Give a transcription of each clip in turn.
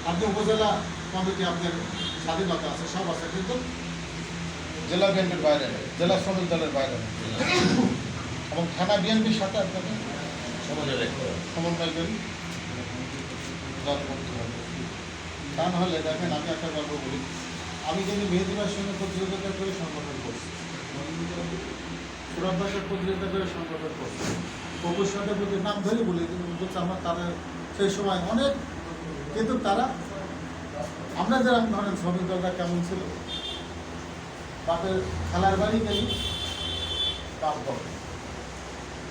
আপনি উপজেলা কমিটি, আপনার স্বাধীনতা আছে, সব আছে, কিন্তু জেলা বিএনপির বাইরে নেই, জেলা শ্রমিক দলের বাইরে নেই, এবং থানা বিএনপির সাথে আপনাকে সমন্বয় করি দল করতে হবে। তা নাহলে দেখেন, আমি একটা গল্প বলি। আমি কিন্তু মেহেদিবার সঙ্গে প্রতিযোগিতা করে সংগঠন করছি, সুরাত ভাষার প্রতিযোগিতা করে সংগঠন করছি, অবুর সাথে প্রতি নাম ধরে বলি, বলছে আমার তারা সেই সময় অনেক, কিন্তু তারা আমরা যেরকম ধরেন শ্রমিক দলটা কেমন ছিল, বাপের খেলার বাড়ি গেলি বাপ বল,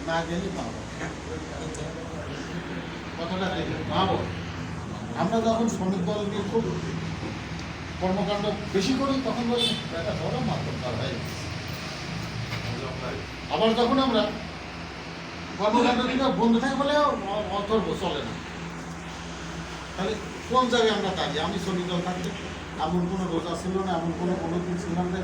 না গেলি মা বল, কথাটা দেখি মা বল। আমরা যখন শ্রমিক দল নিয়ে খুব কর্মকাণ্ড বেশি করি তখন বলি একটা বড় মাত্র ভাই। আবার যখন আমরা কর্মকাণ্ড দিকে বন্ধ থাকে বলে অথর্ব চলে না, তাহলে কোন জায়গায় আমরা দাঁড়িয়ে? আমি শ্রমিক দল থাকতে এমন কোনো রোজা ছিল না, এমন কোনো দিন ছিলাম যে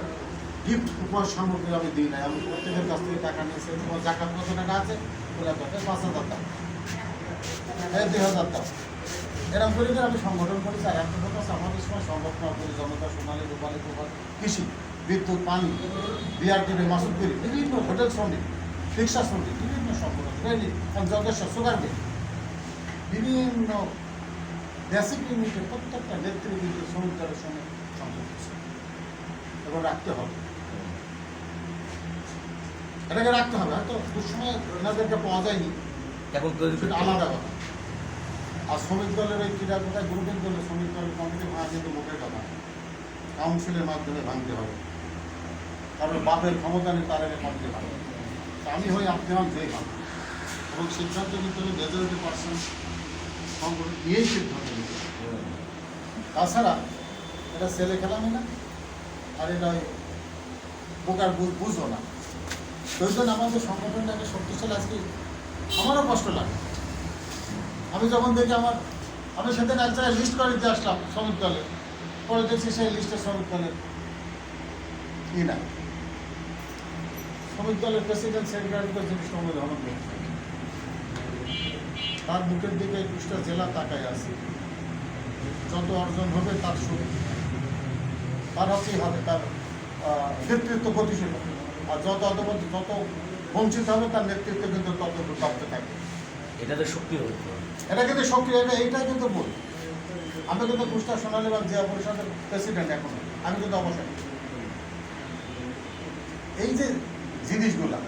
গিফট উপহার সামগ্রী আমি দিই না। আমি প্রত্যেকের কাছ থেকে টাকা নিয়েছি, তোমার জাকাত কত টাকা আছে বলে 5,000 টাকা, 2,000 টাকা, এরকম করে আমি সংগঠন করেছি। আর একটা কথা আছে, আমাদের সময় সংগঠন করি জনতা, সোনালী, রূপালী, গোপাল, কৃষি, বিদ্যুৎ, পানি, বিআরটিভি, মাসুদগিরি, বিভিন্ন হোটেল শ্রমিক, রিক্সা শ্রমিক, বিভিন্ন সংগঠন, যজ্ঞেশ্বর, সুগার মিল, বিভিন্ন বেসিক ইউনিটের প্রত্যেকটা নেতৃবৃন্দ শ্রমিক দলের সঙ্গে সংযুক্ত ছিল, এবং রাখতে হবে, এটাকে রাখতে হবে। হয়তো দুঃসময় ওনাদেরকে পাওয়া যায়নি, সেটা আলাদা কথা। আর শ্রমিক দলের ওই ক্রীড়া কোথায় গ্রুপের দলের শ্রমিক দলের কমিটি ভাঙা কিন্তু মুখের কথা, কাউন্সিলের মাধ্যমে ভাঙতে হবে, কারণ বাপের ক্ষমতা নেই তার আগে কমিটি ভাঙবে। আমি হই, আপনি হন, যেই ভাঙ, এবং সিদ্ধান্ত নিতে হলে মেজরিটি% সংগঠন নিয়েই সিদ্ধান্ত নিতে হবে। তাছাড়া এটা ছেলে খেলামি না, আর এটা বোকার বুঝো না। ওই জন্য আমাদের সংগঠনটাকে শক্তিশালী। আজকে আমারও কষ্ট লাগে, আমি যখন দেখি আমি সেদিন এক জায়গায় লিস্ট করে দিয়ে আসলাম শ্রমিক দলের, পরে দেখছি সেই লিস্টে শ্রমিক দলের না, শ্রমিক দলের প্রেসিডেন্ট সেক্রেটারি তো জিনিস ধরন, তার মুখের দিকে 21টা জেলা তাকায় আছে, যত অর্জন হবে তার তার হচ্ছেই হবে, তার নেতৃত্ব গতিশীল, আর যত বঞ্চিত হবে তার নেতৃত্ব কিন্তু তত দপ্তে থাকবে। এটাতে শক্তি হবে, এটা কিন্তু শক্তি, এইটাই কিন্তু বল। আমি কিন্তু কুষ্টা সোনালী বাগ জেলা পরিষদের প্রেসিডেন্ট এখন, আমি কিন্তু অবশ্যই এই যে জিনিসগুলা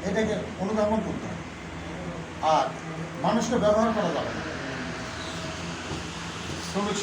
এটাকে অনুধাবন করতে হবে, আর মানুষকে ব্যবহার করা যাবে না। শ্রমিক